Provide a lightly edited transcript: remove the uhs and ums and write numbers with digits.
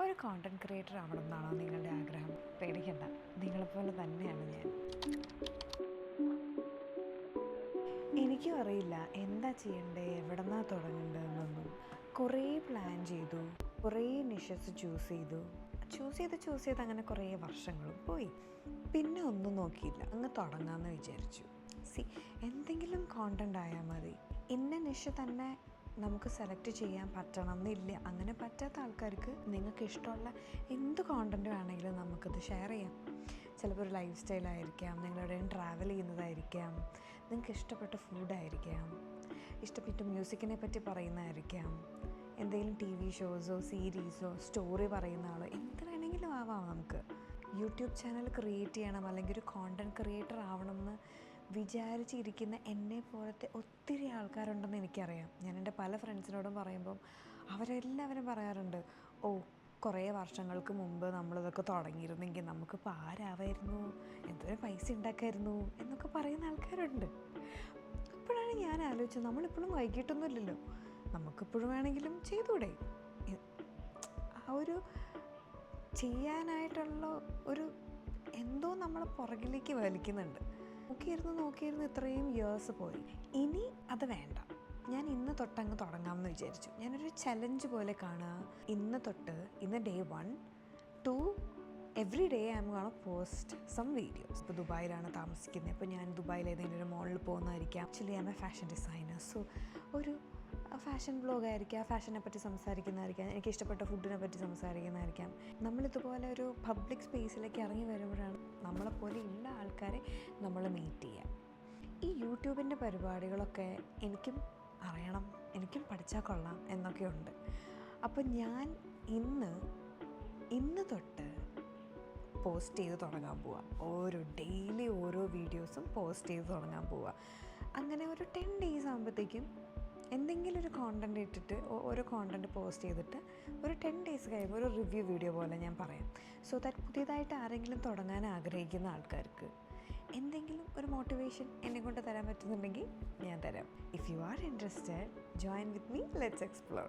ഒരു content creator ആവണം എന്നാണോ നിങ്ങളുടെ ആഗ്രഹം? പേടിക്കണ്ട, നിങ്ങളെപ്പോലെ തന്നെയാണ് ഞാൻ. എനിക്കും അറിയില്ല എന്താ ചെയ്യണ്ടേ, എവിടെന്നാ തുടങ്ങേണ്ടതെന്നൊന്നും. കുറേ പ്ലാൻ ചെയ്തു, കുറേ നിഷസ് ചൂസ് ചെയ്ത് അങ്ങനെ കുറേ വർഷങ്ങളും പോയി. പിന്നെ ഒന്നും നോക്കിയില്ല, അങ്ങ് തുടങ്ങാമെന്ന് വിചാരിച്ചു. എന്തെങ്കിലും കോണ്ടൻ്റ് ആയാൽ മതി. ഇന്ന നിഷ തന്നെ നമുക്ക് സെലക്ട് ചെയ്യാൻ പറ്റണം എന്നില്ല. അങ്ങനെ പറ്റാത്ത ആൾക്കാർക്ക് നിങ്ങൾക്ക് ഇഷ്ടമുള്ള എന്ത് കോണ്ടൻറ്റ് വേണമെങ്കിലും നമുക്കത് ഷെയർ ചെയ്യാം. ചിലപ്പോൾ ഒരു ലൈഫ് സ്റ്റൈലായിരിക്കാം, നിങ്ങളെവിടെയും ട്രാവൽ ചെയ്യുന്നതായിരിക്കാം, നിങ്ങൾക്ക് ഇഷ്ടപ്പെട്ട ഫുഡായിരിക്കാം, ഇഷ്ടപ്പെട്ട മ്യൂസിക്കിനെ പറ്റി പറയുന്നതായിരിക്കാം, എന്തെങ്കിലും TV ഷോസോ സീരീസോ സ്റ്റോറി പറയുന്ന ആളോ എന്ത് വേണമെങ്കിലും ആവാം. നമുക്ക് യൂട്യൂബ് ചാനൽ ക്രിയേറ്റ് ചെയ്യണം അല്ലെങ്കിൽ ഒരു കോണ്ടൻറ് ക്രിയേറ്റർ ആവണമെന്ന് വിചാരിച്ചിരിക്കുന്ന എന്നെ പോലത്തെ ഒത്തിരി ആൾക്കാരുണ്ടെന്ന് എനിക്കറിയാം. ഞാൻ എൻ്റെ പല ഫ്രണ്ട്സിനോടും പറയുമ്പം അവരെല്ലാവരും പറയാറുണ്ട്, കുറേ വർഷങ്ങൾക്ക് മുമ്പ് നമ്മളിതൊക്കെ തുടങ്ങിയിരുന്നെങ്കിൽ നമുക്കിപ്പോൾ ആരാവായിരുന്നു, എന്തോരം പൈസ ഉണ്ടാക്കായിരുന്നു എന്നൊക്കെ പറയുന്ന ആൾക്കാരുണ്ട്. അപ്പോഴാണ് ഞാൻ ആലോചിച്ചത്, നമ്മളിപ്പോഴും വൈകിട്ടൊന്നുമില്ലല്ലോ, നമുക്കിപ്പോഴും വേണമെങ്കിലും ചെയ്തൂടെ? ആ ഒരു ചെയ്യാനായിട്ടുള്ള ഒരു എന്തോ നമ്മളെ പുറകിലേക്ക് വലിക്കുന്നുണ്ട്. നോക്കിയിരുന്ന് ഇത്രയും ഇയേഴ്സ് പോയി. ഇനി അത് വേണ്ട, ഞാൻ ഇന്ന് തൊട്ടങ്ങ് തുടങ്ങാമെന്ന് വിചാരിച്ചു. ഞാനൊരു ചലഞ്ച് പോലെ കാണുക. ഇന്ന് Day 1 to every day I am gonna post some videos. ഇപ്പോൾ ദുബായിലാണ് താമസിക്കുന്നത്. ഇപ്പോൾ ഞാൻ ദുബായിൽ ഏതെങ്കിലും ഒരു മോളിൽ പോകുന്നതായിരിക്കാം. Actually I am a fashion designer. So ഒരു ഫാഷൻ ബ്ലോഗായിരിക്കാം, ഫാഷനെ പറ്റി സംസാരിക്കുന്നതായിരിക്കാം, എനിക്ക് ഇഷ്ടപ്പെട്ട ഫുഡിനെ പറ്റി സംസാരിക്കുന്നതായിരിക്കാം. നമ്മളിതുപോലെ ഒരു പബ്ലിക് സ്പേസിലേക്ക് ഇറങ്ങി വരുമ്പോഴാണ് നമ്മളെപ്പോലെ ഉള്ള ആൾക്കാരെ നമ്മൾ മീറ്റ് ചെയ്യുക. ഈ യൂട്യൂബിൻ്റെ പരിപാടികളൊക്കെ എനിക്കും അറിയണം, എനിക്കും പഠിച്ചാൽ കൊള്ളാം എന്നൊക്കെയുണ്ട്. അപ്പം ഞാൻ ഇന്ന് തൊട്ട് പോസ്റ്റ് ചെയ്ത് തുടങ്ങാൻ പോവുക. ഡെയിലി ഓരോ വീഡിയോസും പോസ്റ്റ് ചെയ്ത് തുടങ്ങാൻ പോവുക. അങ്ങനെ ഒരു 10 days ആകുമ്പോഴത്തേക്കും എന്തെങ്കിലും ഒരു കോണ്ടൻറ്റ് ഇട്ടിട്ട് ഓരോ കോണ്ടൻറ്റ് പോസ്റ്റ് ചെയ്തിട്ട് ഒരു 10 days കഴിയുമ്പോൾ ഒരു റിവ്യൂ വീഡിയോ പോലെ ഞാൻ പറയാം. സോ ദാറ്റ് പുതിയതായിട്ട് ആരെങ്കിലും തുടങ്ങാൻ ആഗ്രഹിക്കുന്ന ആൾക്കാർക്ക് എന്തെങ്കിലും ഒരു മോട്ടിവേഷൻ എന്നെ കൊണ്ട് തരാൻ പറ്റുന്നുണ്ടെങ്കിൽ ഞാൻ തരാം. If you are interested, join with me, let's explore.